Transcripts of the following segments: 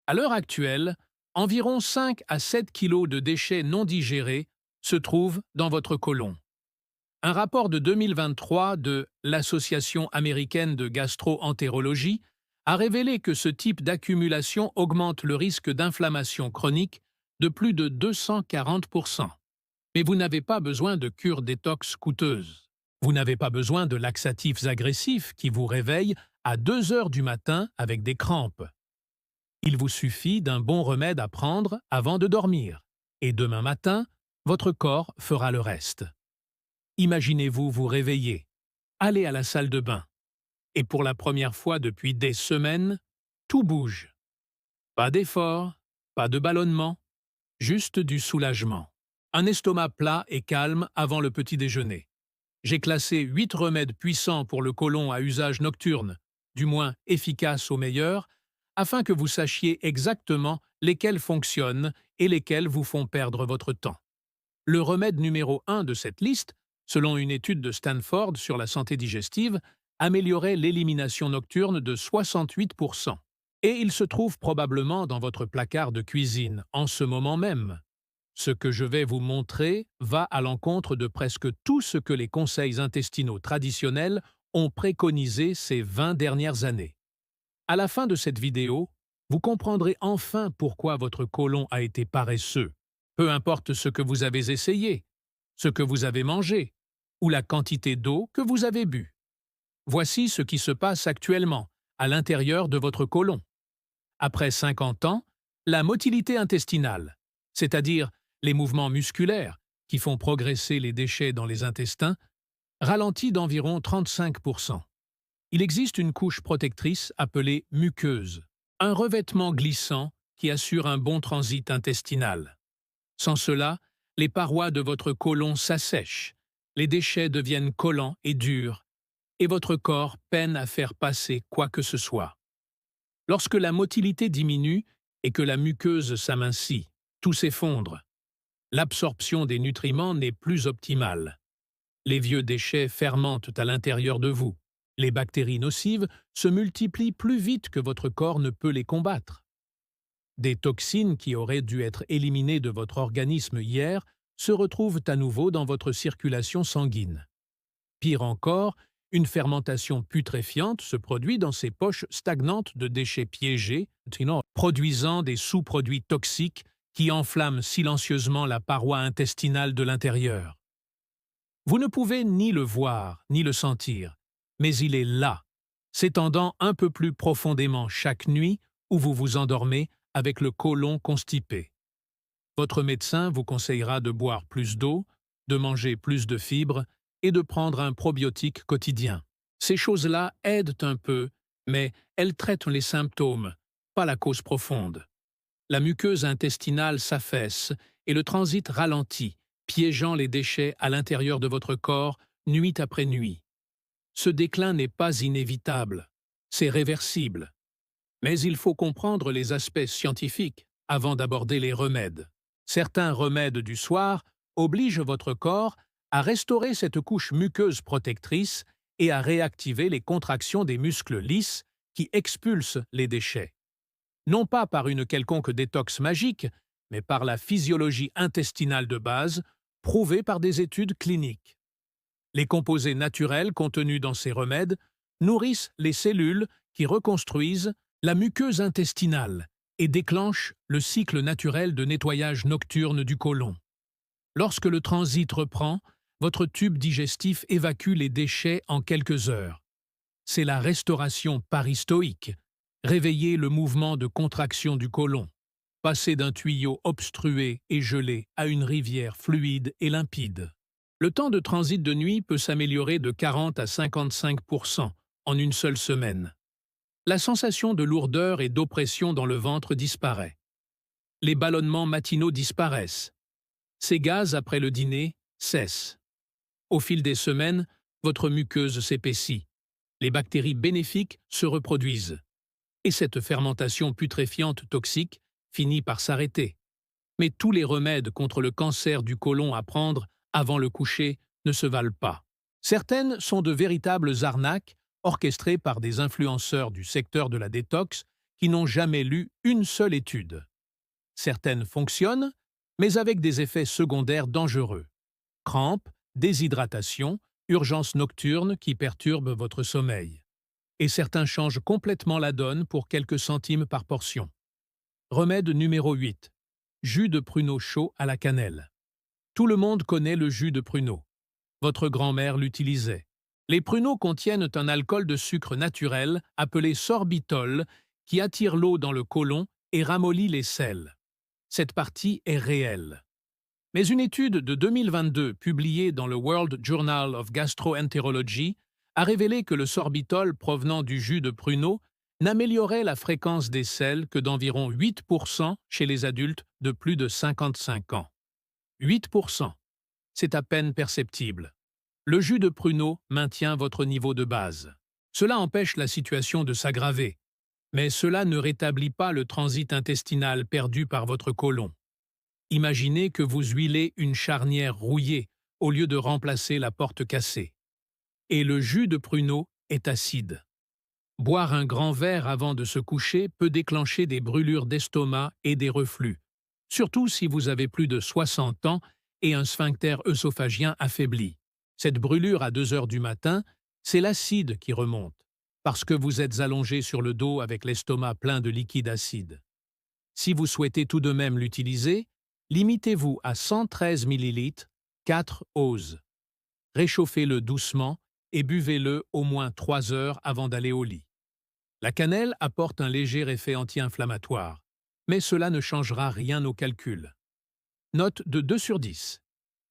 À l'heure actuelle, environ 5 à 7 kilos de déchets non digérés se trouvent dans votre côlon. Un rapport de 2023 de l'Association américaine de gastro-entérologie a révélé que ce type d'accumulation augmente le risque d'inflammation chronique de plus de 240%. Mais vous n'avez pas besoin de cure détox coûteuse. Vous n'avez pas besoin de laxatifs agressifs qui vous réveillent à 2 heures du matin avec des crampes. Il vous suffit d'un bon remède à prendre avant de dormir. Et demain matin, votre corps fera le reste. Imaginez-vous vous réveiller, aller à la salle de bain. Et pour la première fois depuis des semaines, tout bouge. Pas d'effort, pas de ballonnement, juste du soulagement. Un estomac plat et calme avant le petit déjeuner. J'ai classé 8 remèdes puissants pour le côlon à usage nocturne, du moins efficaces au meilleur, afin que vous sachiez exactement lesquels fonctionnent et lesquels vous font perdre votre temps. Le remède numéro 1 de cette liste, selon une étude de Stanford sur la santé digestive, améliorait l'élimination nocturne de 68%. Et il se trouve probablement dans votre placard de cuisine en ce moment même. Ce que je vais vous montrer va à l'encontre de presque tout ce que les conseils intestinaux traditionnels ont préconisé ces 20 dernières années. À la fin de cette vidéo, vous comprendrez enfin pourquoi votre côlon a été paresseux, peu importe ce que vous avez essayé, ce que vous avez mangé, ou la quantité d'eau que vous avez bu. Voici ce qui se passe actuellement, à l'intérieur de votre côlon. Après 50 ans, la motilité intestinale, c'est-à-dire les mouvements musculaires qui font progresser les déchets dans les intestins, ralentit d'environ 35%. Il existe une couche protectrice appelée muqueuse, un revêtement glissant qui assure un bon transit intestinal. Sans cela, les parois de votre côlon s'assèchent, les déchets deviennent collants et durs, et votre corps peine à faire passer quoi que ce soit. Lorsque la motilité diminue et que la muqueuse s'amincit, tout s'effondre. L'absorption des nutriments n'est plus optimale. Les vieux déchets fermentent à l'intérieur de vous. Les bactéries nocives se multiplient plus vite que votre corps ne peut les combattre. Des toxines qui auraient dû être éliminées de votre organisme hier se retrouvent à nouveau dans votre circulation sanguine. Pire encore, une fermentation putréfiante se produit dans ces poches stagnantes de déchets piégés, produisant des sous-produits toxiques qui enflamment silencieusement la paroi intestinale de l'intérieur. Vous ne pouvez ni le voir, ni le sentir, mais il est là, s'étendant un peu plus profondément chaque nuit où vous vous endormez avec le côlon constipé. Votre médecin vous conseillera de boire plus d'eau, de manger plus de fibres et de prendre un probiotique quotidien. Ces choses-là aident un peu, mais elles traitent les symptômes, pas la cause profonde. La muqueuse intestinale s'affaisse et le transit ralentit, piégeant les déchets à l'intérieur de votre corps nuit après nuit. Ce déclin n'est pas inévitable, c'est réversible. Mais il faut comprendre les aspects scientifiques avant d'aborder les remèdes. Certains remèdes du soir obligent votre corps à restaurer cette couche muqueuse protectrice et à réactiver les contractions des muscles lisses qui expulsent les déchets. Non pas par une quelconque détox magique, mais par la physiologie intestinale de base, prouvée par des études cliniques. Les composés naturels contenus dans ces remèdes nourrissent les cellules qui reconstruisent la muqueuse intestinale et déclenchent le cycle naturel de nettoyage nocturne du côlon. Lorsque le transit reprend, votre tube digestif évacue les déchets en quelques heures. C'est la restauration paristoïque, réveiller le mouvement de contraction du côlon, passer d'un tuyau obstrué et gelé à une rivière fluide et limpide. Le temps de transit de nuit peut s'améliorer de 40 à 55% en une seule semaine. La sensation de lourdeur et d'oppression dans le ventre disparaît. Les ballonnements matinaux disparaissent. Ces gaz après le dîner cessent. Au fil des semaines, votre muqueuse s'épaissit. Les bactéries bénéfiques se reproduisent. Et cette fermentation putréfiante toxique finit par s'arrêter. Mais tous les remèdes contre le cancer du côlon à prendre avant le coucher ne se valent pas. Certaines sont de véritables arnaques orchestrées par des influenceurs du secteur de la détox qui n'ont jamais lu une seule étude. Certaines fonctionnent, mais avec des effets secondaires dangereux. Crampes, déshydratation, urgences nocturnes qui perturbent votre sommeil. Et certains changent complètement la donne pour quelques centimes par portion. Remède numéro 8. Jus de pruneau chaud à la cannelle. Tout le monde connaît le jus de pruneau. Votre grand-mère l'utilisait. Les pruneaux contiennent un alcool de sucre naturel appelé sorbitol qui attire l'eau dans le côlon et ramollit les selles. Cette partie est réelle. Mais une étude de 2022 publiée dans le World Journal of Gastroenterology a révélé que le sorbitol provenant du jus de pruneau n'améliorait la fréquence des selles que d'environ 8% chez les adultes de plus de 55 ans. 8%, c'est à peine perceptible. Le jus de pruneau maintient votre niveau de base. Cela empêche la situation de s'aggraver, mais cela ne rétablit pas le transit intestinal perdu par votre côlon. Imaginez que vous huilez une charnière rouillée au lieu de remplacer la porte cassée. Et le jus de pruneau est acide. Boire un grand verre avant de se coucher peut déclencher des brûlures d'estomac et des reflux, surtout si vous avez plus de 60 ans et un sphincter œsophagien affaibli. Cette brûlure à 2 heures du matin, c'est l'acide qui remonte, parce que vous êtes allongé sur le dos avec l'estomac plein de liquide acide. Si vous souhaitez tout de même l'utiliser, limitez-vous à 113 ml, 4 oses. Réchauffez-le doucement et buvez-le au moins 3 heures avant d'aller au lit. La cannelle apporte un léger effet anti-inflammatoire, mais cela ne changera rien au calcul. Note de 2 sur 10.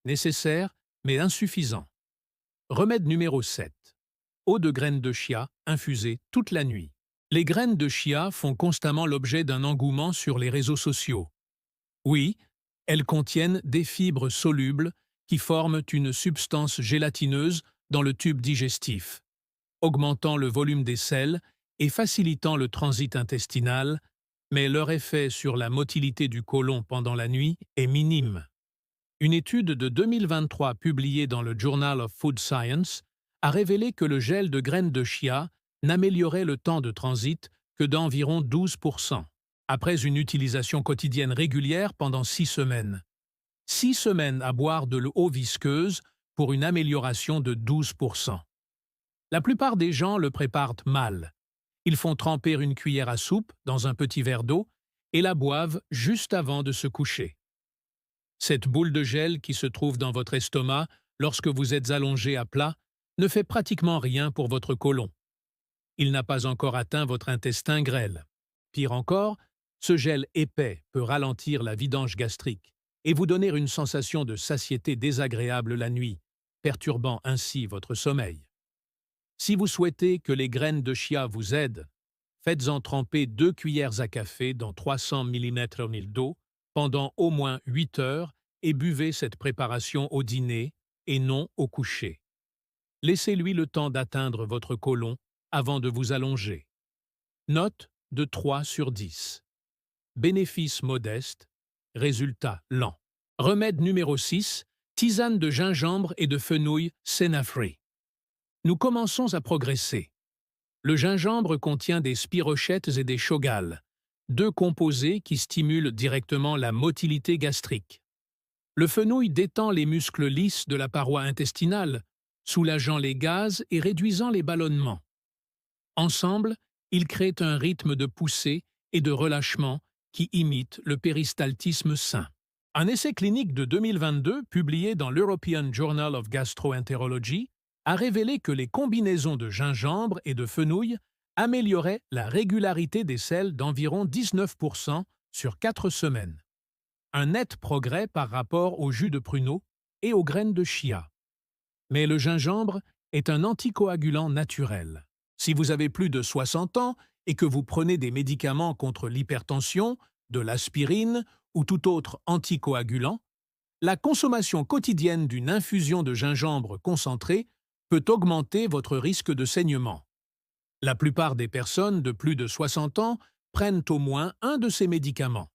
Nécessaire, mais insuffisant. Remède numéro 7. Eau de graines de chia infusée toute la nuit. Les graines de chia font constamment l'objet d'un engouement sur les réseaux sociaux. Oui, elles contiennent des fibres solubles qui forment une substance gélatineuse dans le tube digestif, augmentant le volume des selles et facilitant le transit intestinal, mais leur effet sur la motilité du côlon pendant la nuit est minime. Une étude de 2023 publiée dans le Journal of Food Science a révélé que le gel de graines de chia n'améliorait le temps de transit que d'environ 12%, après une utilisation quotidienne régulière pendant 6 semaines. 6 semaines à boire de l'eau visqueuse pour une amélioration de 12%. La plupart des gens le préparent mal. Ils font tremper une cuillère à soupe dans un petit verre d'eau et la boivent juste avant de se coucher. Cette boule de gel qui se trouve dans votre estomac lorsque vous êtes allongé à plat ne fait pratiquement rien pour votre côlon. Il n'a pas encore atteint votre intestin grêle. Pire encore, ce gel épais peut ralentir la vidange gastrique et vous donner une sensation de satiété désagréable la nuit, perturbant ainsi votre sommeil. Si vous souhaitez que les graines de chia vous aident, faites-en tremper 2 cuillères à café dans 300 ml d'eau pendant au moins 8 heures et buvez cette préparation au dîner et non au coucher. Laissez-lui le temps d'atteindre votre côlon avant de vous allonger. Note de 3 sur 10. Bénéfice modeste, résultat lent. Remède numéro 6, tisane de gingembre et de fenouil Senafree. Nous commençons à progresser. Le gingembre contient des spirochètes et des shogals, 2 composés qui stimulent directement la motilité gastrique. Le fenouil détend les muscles lisses de la paroi intestinale, soulageant les gaz et réduisant les ballonnements. Ensemble, ils créent un rythme de poussée et de relâchement qui imite le péristaltisme sain. Un essai clinique de 2022, publié dans l'European Journal of Gastroenterology, a révélé que les combinaisons de gingembre et de fenouil améliorait la régularité des selles d'environ 19% sur 4 semaines. Un net progrès par rapport au jus de pruneau et aux graines de chia. Mais le gingembre est un anticoagulant naturel. Si vous avez plus de 60 ans et que vous prenez des médicaments contre l'hypertension, de l'aspirine ou tout autre anticoagulant, la consommation quotidienne d'une infusion de gingembre concentré peut augmenter votre risque de saignement. La plupart des personnes de plus de 60 ans prennent au moins un de ces médicaments.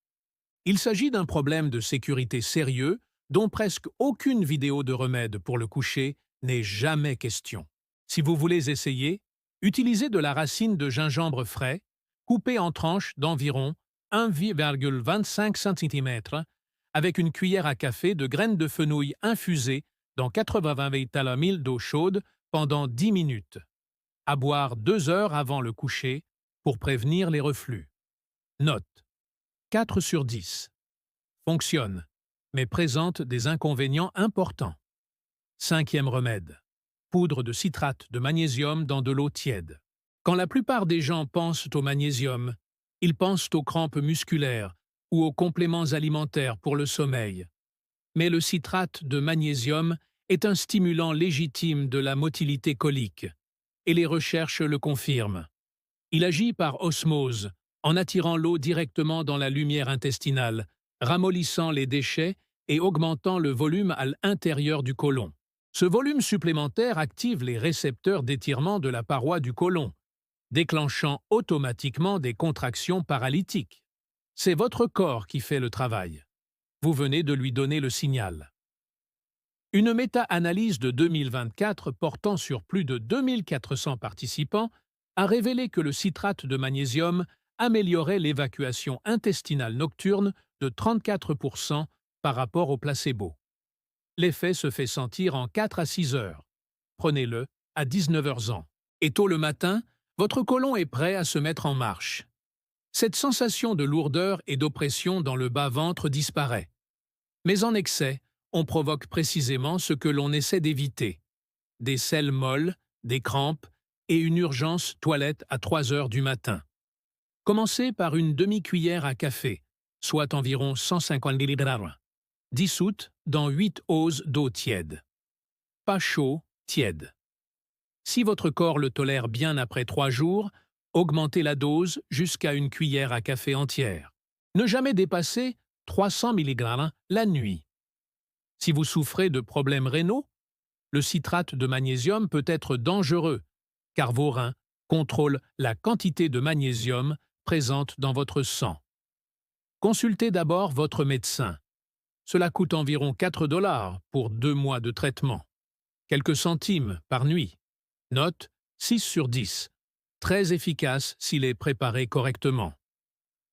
Il s'agit d'un problème de sécurité sérieux dont presque aucune vidéo de remède pour le coucher n'est jamais question. Si vous voulez essayer, utilisez de la racine de gingembre frais, coupé en tranches d'environ 1,25 cm avec une cuillère à café de graines de fenouil infusées dans 80 ml d'eau chaude pendant 10 minutes. À boire 2 heures avant le coucher pour prévenir les reflux. Note: 4 sur 10. Fonctionne, mais présente des inconvénients importants. Cinquième remède: poudre de citrate de magnésium dans de l'eau tiède. Quand la plupart des gens pensent au magnésium, ils pensent aux crampes musculaires ou aux compléments alimentaires pour le sommeil. Mais le citrate de magnésium est un stimulant légitime de la motilité colique, et les recherches le confirment. Il agit par osmose, en attirant l'eau directement dans la lumière intestinale, ramollissant les déchets et augmentant le volume à l'intérieur du côlon. Ce volume supplémentaire active les récepteurs d'étirement de la paroi du côlon, déclenchant automatiquement des contractions paralytiques. C'est votre corps qui fait le travail. Vous venez de lui donner le signal. Une méta-analyse de 2024 portant sur plus de 2400 participants a révélé que le citrate de magnésium améliorait l'évacuation intestinale nocturne de 34% par rapport au placebo. L'effet se fait sentir en 4 à 6 heures. Prenez-le à 19 heures. Et tôt le matin, votre côlon est prêt à se mettre en marche. Cette sensation de lourdeur et d'oppression dans le bas-ventre disparaît. Mais en excès, on provoque précisément ce que l'on essaie d'éviter: des selles molles, des crampes et une urgence toilette à 3 heures du matin. Commencez par une demi-cuillère à café, soit environ 150 ml, dissoute dans 8 oses d'eau tiède. Pas chaud, tiède. Si votre corps le tolère bien après 3 jours, augmentez la dose jusqu'à une cuillère à café entière. Ne jamais dépasser 300 mg la nuit. Si vous souffrez de problèmes rénaux, le citrate de magnésium peut être dangereux, car vos reins contrôlent la quantité de magnésium présente dans votre sang. Consultez d'abord votre médecin. Cela coûte environ 4 $ pour 2 mois de traitement. Quelques centimes par nuit. Note: 6 sur 10. Très efficace s'il est préparé correctement.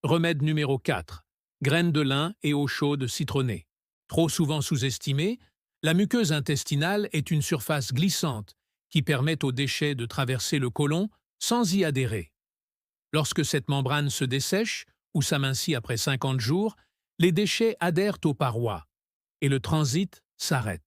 Remède numéro 4. Graines de lin et eau chaude citronnée. Trop souvent sous-estimée, la muqueuse intestinale est une surface glissante qui permet aux déchets de traverser le côlon sans y adhérer. Lorsque cette membrane se dessèche ou s'amincit après 50 jours, les déchets adhèrent aux parois et le transit s'arrête.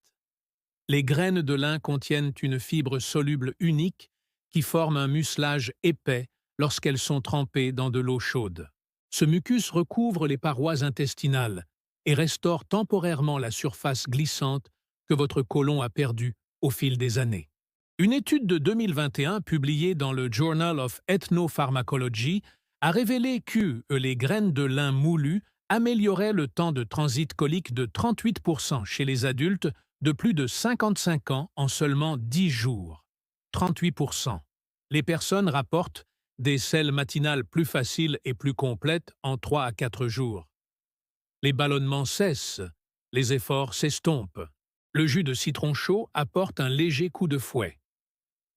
Les graines de lin contiennent une fibre soluble unique qui forme un mucilage épais lorsqu'elles sont trempées dans de l'eau chaude. Ce mucus recouvre les parois intestinales et restaure temporairement la surface glissante que votre côlon a perdue au fil des années. Une étude de 2021 publiée dans le Journal of Ethnopharmacology a révélé que les graines de lin moulues amélioraient le temps de transit colique de 38% chez les adultes de plus de 55 ans en seulement 10 jours. 38%. Les personnes rapportent des selles matinales plus faciles et plus complètes en 3 à 4 jours. Les ballonnements cessent, les efforts s'estompent. Le jus de citron chaud apporte un léger coup de fouet.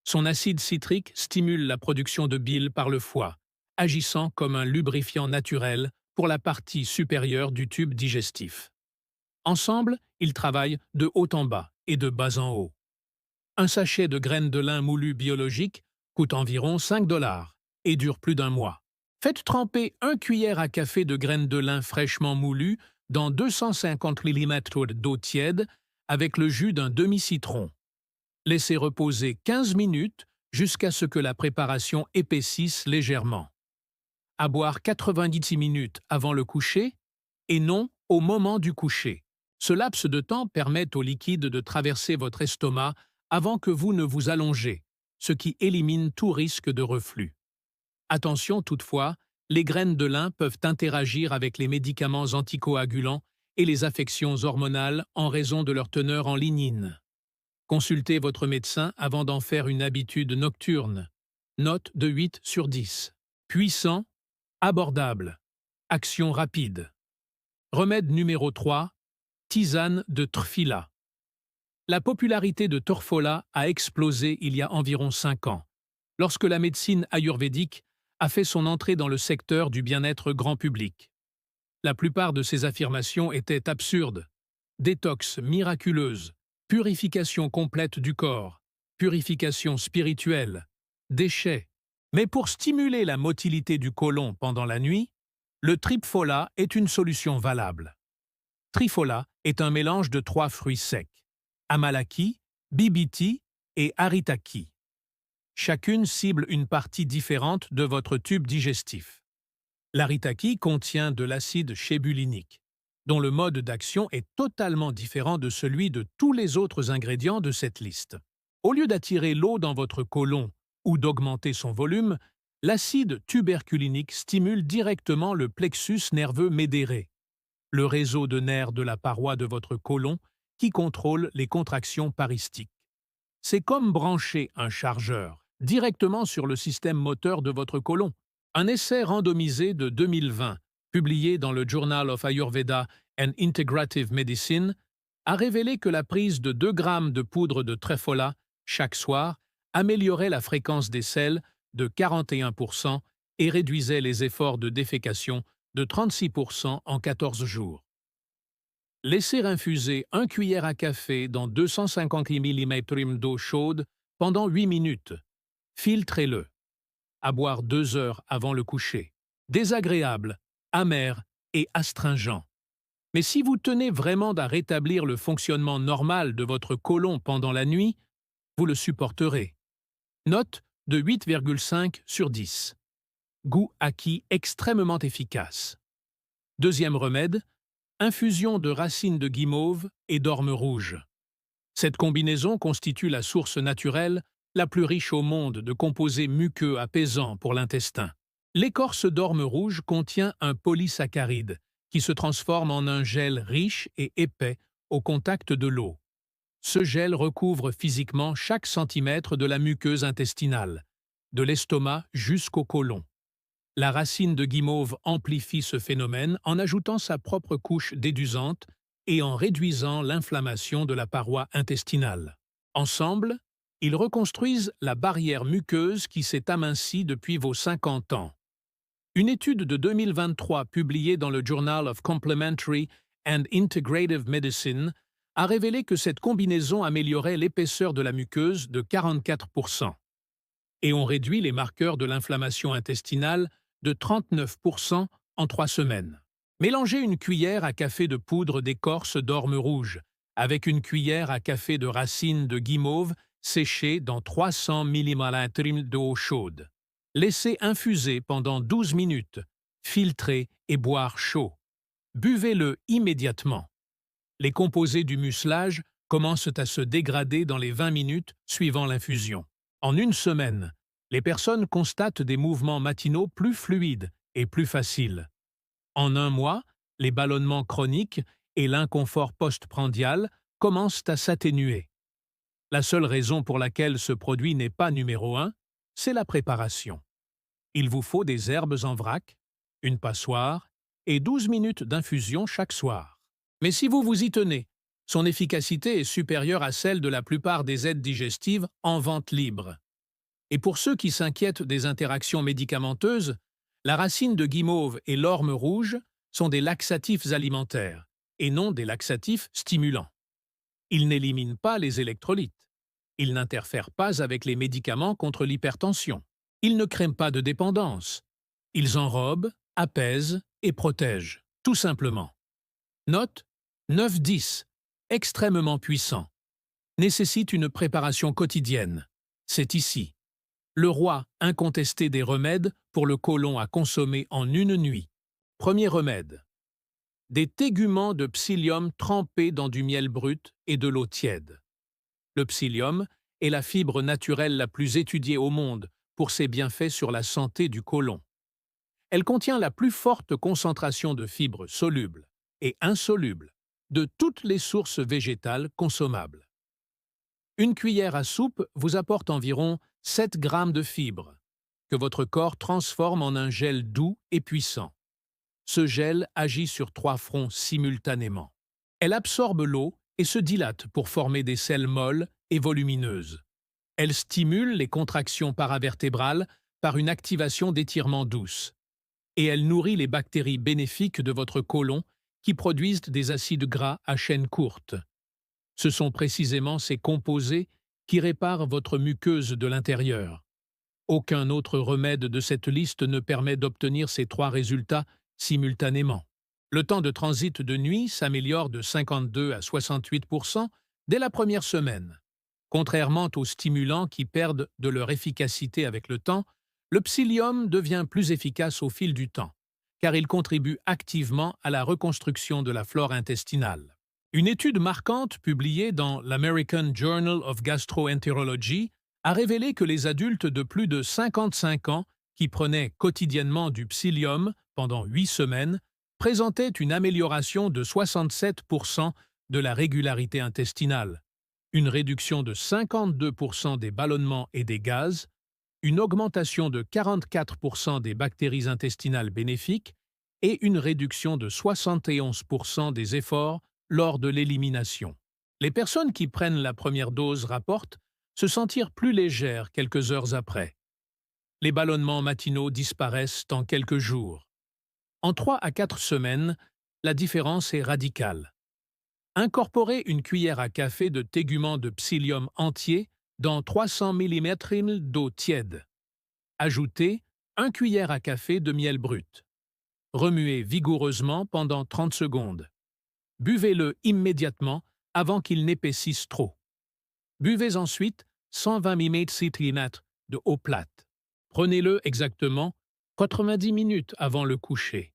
Son acide citrique stimule la production de bile par le foie, agissant comme un lubrifiant naturel pour la partie supérieure du tube digestif. Ensemble, ils travaillent de haut en bas et de bas en haut. Un sachet de graines de lin moulues biologiques coûte environ 5 $ et dure plus d'1 mois. Faites tremper 1 cuillère à café de graines de lin fraîchement moulues dans 250 ml d'eau tiède avec le jus d'un demi-citron. Laissez reposer 15 minutes jusqu'à ce que la préparation épaississe légèrement. À boire 90 minutes avant le coucher et non au moment du coucher. Ce laps de temps permet au liquide de traverser votre estomac avant que vous ne vous allongez, ce qui élimine tout risque de reflux. Attention toutefois, les graines de lin peuvent interagir avec les médicaments anticoagulants et les affections hormonales en raison de leur teneur en lignine. Consultez votre médecin avant d'en faire une habitude nocturne. Note de 8 sur 10. Puissant, abordable. Action rapide. Remède numéro 3. Tisane de Trphyla. La popularité de Torphola a explosé il y a environ 5 ans, lorsque la médecine ayurvédique a fait son entrée dans le secteur du bien-être grand public. La plupart de ces affirmations étaient absurdes. Détox miraculeuse, purification complète du corps, purification spirituelle, déchets. Mais pour stimuler la motilité du côlon pendant la nuit, le Triphola est une solution valable. Triphola est un mélange de 3 fruits secs, Amalaki, Bibiti et Aritaki. Chacune cible une partie différente de votre tube digestif. L'aritaki contient de l'acide chébulinique, dont le mode d'action est totalement différent de celui de tous les autres ingrédients de cette liste. Au lieu d'attirer l'eau dans votre côlon ou d'augmenter son volume, l'acide tuberculinique stimule directement le plexus nerveux médéré, le réseau de nerfs de la paroi de votre côlon qui contrôle les contractions paristiques. C'est comme brancher un chargeur directement sur le système moteur de votre côlon. Un essai randomisé de 2020, publié dans le Journal of Ayurveda and Integrative Medicine, a révélé que la prise de 2 grammes de poudre de Triphola chaque soir améliorait la fréquence des selles de 41% et réduisait les efforts de défécation de 36% en 14 jours. Laissez infuser 1 cuillère à café dans 250 ml d'eau chaude pendant 8 minutes. Filtrez-le. À boire 2 heures avant le coucher. Désagréable, amer et astringent. Mais si vous tenez vraiment à rétablir le fonctionnement normal de votre côlon pendant la nuit, vous le supporterez. Note de 8,5 sur 10. Goût acquis extrêmement efficace. Deuxième remède, infusion de racines de guimauve et d'orme rouge. Cette combinaison constitue la source naturelle la plus riche au monde de composés muqueux apaisants pour l'intestin. L'écorce d'orme rouge contient un polysaccharide qui se transforme en un gel riche et épais au contact de l'eau. Ce gel recouvre physiquement chaque centimètre de la muqueuse intestinale, de l'estomac jusqu'au côlon. La racine de guimauve amplifie ce phénomène en ajoutant sa propre couche dédusante et en réduisant l'inflammation de la paroi intestinale. Ensemble, ils reconstruisent la barrière muqueuse qui s'est amincie depuis vos 50 ans. Une étude de 2023 publiée dans le Journal of Complementary and Integrative Medicine a révélé que cette combinaison améliorait l'épaisseur de la muqueuse de 44% et on réduit les marqueurs de l'inflammation intestinale de 39% en 3 semaines. Mélangez une cuillère à café de poudre d'écorce d'orme rouge avec une cuillère à café de racines de guimauve séchées dans 300 ml d'eau chaude. Laissez infuser pendant 12 minutes, filtrer et boire chaud. Buvez-le immédiatement. Les composés du mucilage commencent à se dégrader dans les 20 minutes suivant l'infusion. En une semaine, les personnes constatent des mouvements matinaux plus fluides et plus faciles. En un mois, les ballonnements chroniques et l'inconfort postprandial commencent à s'atténuer. La seule raison pour laquelle ce produit n'est pas numéro 1, c'est la préparation. Il vous faut des herbes en vrac, une passoire et 12 minutes d'infusion chaque soir. Mais si vous vous y tenez, son efficacité est supérieure à celle de la plupart des aides digestives en vente libre. Et pour ceux qui s'inquiètent des interactions médicamenteuses, la racine de guimauve et l'orme rouge sont des laxatifs alimentaires et non des laxatifs stimulants. Ils n'éliminent pas les électrolytes. Ils n'interfèrent pas avec les médicaments contre l'hypertension. Ils ne créent pas de dépendance. Ils enrobent, apaisent et protègent, tout simplement. Note 9-10, extrêmement puissant. Nécessite une préparation quotidienne. C'est ici. Le roi incontesté des remèdes pour le côlon à consommer en une nuit. Premier remède. Des téguments de psyllium trempés dans du miel brut et de l'eau tiède. Le psyllium est la fibre naturelle la plus étudiée au monde pour ses bienfaits sur la santé du côlon. Elle contient la plus forte concentration de fibres solubles et insolubles de toutes les sources végétales consommables. Une cuillère à soupe vous apporte environ 7 grammes de fibres, que votre corps transforme en un gel doux et puissant. Ce gel agit sur 3 fronts simultanément. Elle absorbe l'eau et se dilate pour former des selles molles et volumineuses. Elle stimule les contractions paravertébrales par une activation d'étirement douce. Et elle nourrit les bactéries bénéfiques de votre côlon qui produisent des acides gras à chaîne courte. Ce sont précisément ces composés qui réparent votre muqueuse de l'intérieur. Aucun autre remède de cette liste ne permet d'obtenir ces trois résultats simultanément. Le temps de transit de nuit s'améliore de 52 à 68% dès la première semaine. Contrairement aux stimulants qui perdent de leur efficacité avec le temps, le psyllium devient plus efficace au fil du temps, car il contribue activement à la reconstruction de la flore intestinale. Une étude marquante publiée dans l'American Journal of Gastroenterology a révélé que les adultes de plus de 55 ans qui prenaient quotidiennement du psyllium pendant 8 semaines présentaient une amélioration de 67% de la régularité intestinale, une réduction de 52% des ballonnements et des gaz, une augmentation de 44% des bactéries intestinales bénéfiques et une réduction de 71% des efforts lors de l'élimination. Les personnes qui prennent la première dose rapportent se sentir plus légères quelques heures après. Les ballonnements matinaux disparaissent en quelques jours. En 3 à 4 semaines, la différence est radicale. Incorporez une cuillère à café de tégument de psyllium entier dans 300 ml d'eau tiède. Ajoutez 1 cuillère à café de miel brut. Remuez vigoureusement pendant 30 secondes. Buvez-le immédiatement avant qu'il n'épaississe trop. Buvez ensuite 120 ml de eau plate. Prenez-le exactement 90 minutes avant le coucher.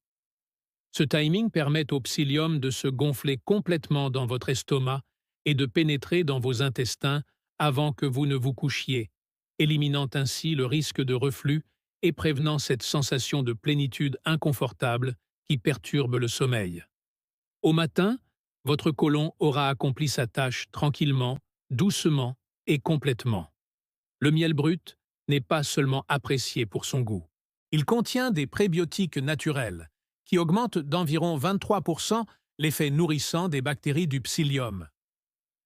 Ce timing permet au psyllium de se gonfler complètement dans votre estomac et de pénétrer dans vos intestins avant que vous ne vous couchiez, éliminant ainsi le risque de reflux et prévenant cette sensation de plénitude inconfortable qui perturbe le sommeil. Au matin, votre côlon aura accompli sa tâche tranquillement, doucement et complètement. Le miel brut n'est pas seulement apprécié pour son goût. Il contient des prébiotiques naturels qui augmentent d'environ 23% l'effet nourrissant des bactéries du psyllium.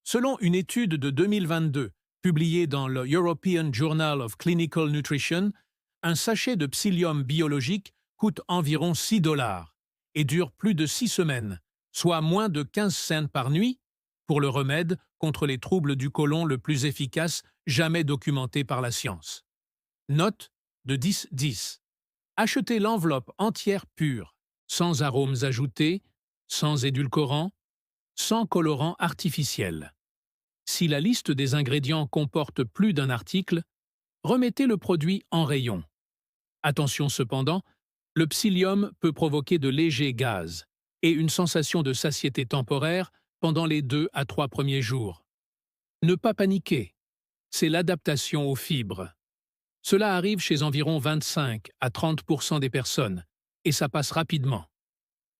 Selon une étude de 2022 publiée dans le European Journal of Clinical Nutrition, un sachet de psyllium biologique coûte environ 6 $ et dure plus de 6 semaines, soit moins de 15 cents par nuit, pour le remède contre les troubles du côlon le plus efficace jamais documenté par la science. Note de 10-10. Achetez l'enveloppe entière pure, sans arômes ajoutés, sans édulcorants, sans colorants artificiels. Si la liste des ingrédients comporte plus d'un article, remettez le produit en rayon. Attention cependant, le psyllium peut provoquer de légers gaz et une sensation de satiété temporaire pendant les 2 à 3 premiers jours. Ne pas paniquer, c'est l'adaptation aux fibres. Cela arrive chez environ 25 à 30% des personnes, et ça passe rapidement.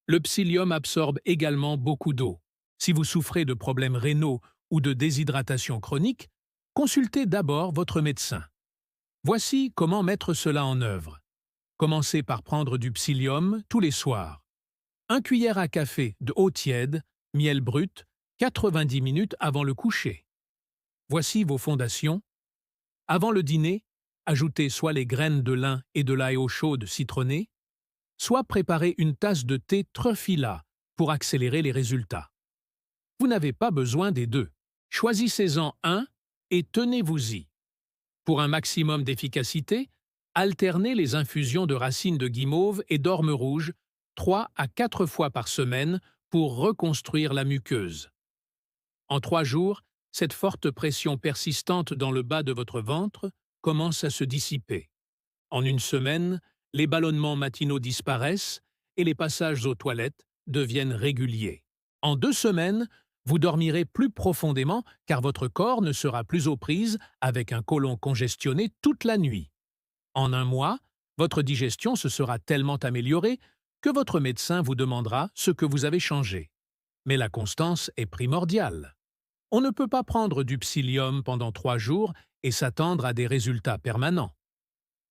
Le psyllium absorbe également beaucoup d'eau. Si vous souffrez de problèmes rénaux ou de déshydratation chronique, consultez d'abord votre médecin. Voici comment mettre cela en œuvre. Commencez par prendre du psyllium tous les soirs. 1 cuillère à café de eau tiède, miel brut, 90 minutes avant le coucher. Voici vos fondations. Avant le dîner, ajoutez soit les graines de lin et de l'ail eau chaude citronnée, soit préparez une tasse de thé Truffilla pour accélérer les résultats. Vous n'avez pas besoin des deux. Choisissez-en un et tenez-vous-y. Pour un maximum d'efficacité, alternez les infusions de racines de guimauve et d'orme rouge 3 à 4 fois par semaine pour reconstruire la muqueuse. En 3 jours, cette forte pression persistante dans le bas de votre ventre commence à se dissiper. En 1 semaine, les ballonnements matinaux disparaissent et les passages aux toilettes deviennent réguliers. En 2 semaines, vous dormirez plus profondément car votre corps ne sera plus aux prises avec un côlon congestionné toute la nuit. En 1 mois, votre digestion se sera tellement améliorée que votre médecin vous demandera ce que vous avez changé. Mais la constance est primordiale. On ne peut pas prendre du psyllium pendant 3 jours et s'attendre à des résultats permanents.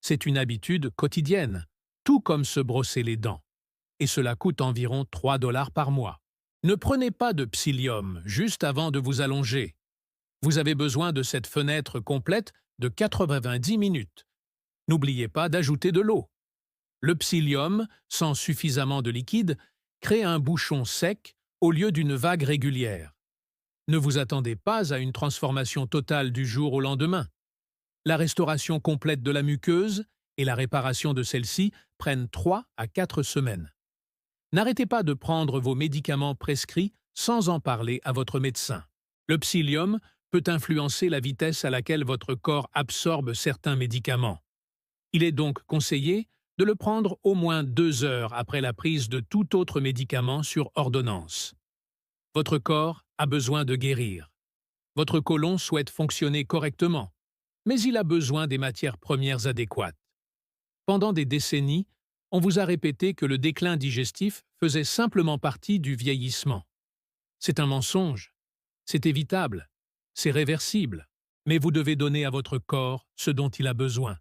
C'est une habitude quotidienne, tout comme se brosser les dents. Et cela coûte environ 3 $ par mois. Ne prenez pas de psyllium juste avant de vous allonger. Vous avez besoin de cette fenêtre complète de 90 minutes. N'oubliez pas d'ajouter de l'eau. Le psyllium, sans suffisamment de liquide, crée un bouchon sec au lieu d'une vague régulière. Ne vous attendez pas à une transformation totale du jour au lendemain. La restauration complète de la muqueuse et la réparation de celle-ci prennent 3 à 4 semaines. N'arrêtez pas de prendre vos médicaments prescrits sans en parler à votre médecin. Le psyllium peut influencer la vitesse à laquelle votre corps absorbe certains médicaments. Il est donc conseillé de le prendre au moins 2 heures après la prise de tout autre médicament sur ordonnance. Votre corps a besoin de guérir. Votre côlon souhaite fonctionner correctement, mais il a besoin des matières premières adéquates. Pendant des décennies, on vous a répété que le déclin digestif faisait simplement partie du vieillissement. C'est un mensonge. C'est évitable. C'est réversible. Mais vous devez donner à votre corps ce dont il a besoin.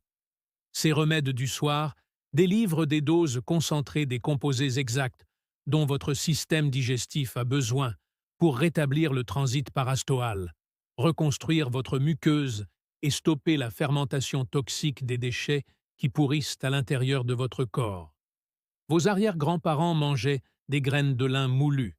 Ces remèdes du soir délivrent des doses concentrées des composés exacts dont votre système digestif a besoin pour rétablir le transit parastoal, reconstruire votre muqueuse et stopper la fermentation toxique des déchets qui pourrissent à l'intérieur de votre corps. Vos arrière-grands-parents mangeaient des graines de lin moulues.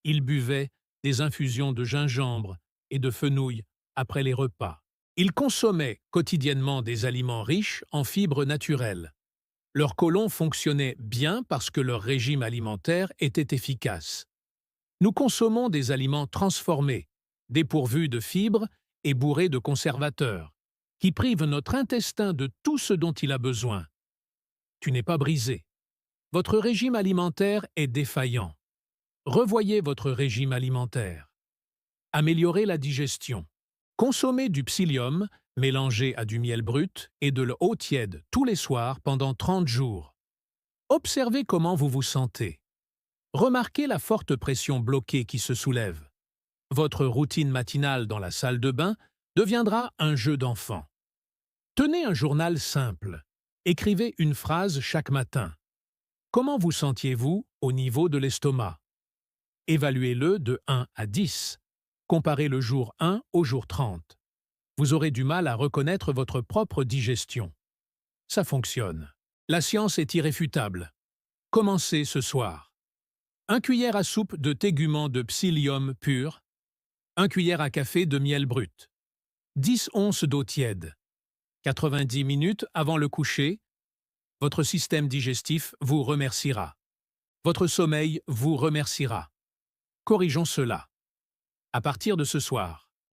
Ils buvaient des infusions de gingembre et de fenouil après les repas. Ils consommaient quotidiennement des aliments riches en fibres naturelles. Leur côlon fonctionnait bien parce que leur régime alimentaire était efficace. Nous consommons des aliments transformés, dépourvus de fibres et bourrés de conservateurs, qui privent notre intestin de tout ce dont il a besoin. Tu n'es pas brisé. Votre régime alimentaire est défaillant. Revoyez votre régime alimentaire. Améliorez la digestion. Consommez du psyllium mélangé à du miel brut et de l'eau tiède tous les soirs pendant 30 jours. Observez comment vous vous sentez. Remarquez la forte pression bloquée qui se soulève. Votre routine matinale dans la salle de bain deviendra un jeu d'enfant. Tenez un journal simple. Écrivez une phrase chaque matin. Comment vous sentiez-vous au niveau de l'estomac? Évaluez-le de 1 à 10. Comparez le jour 1 au jour 30. Vous aurez du mal à reconnaître votre propre digestion. Ça fonctionne. La science est irréfutable. Commencez ce soir. 1 cuillère à soupe de tégument de psyllium pur, 1 cuillère à café de miel brut, 10 onces d'eau tiède. 90 minutes avant le coucher, votre système digestif vous remerciera. Votre sommeil vous remerciera. Corrigeons cela. À partir de ce soir,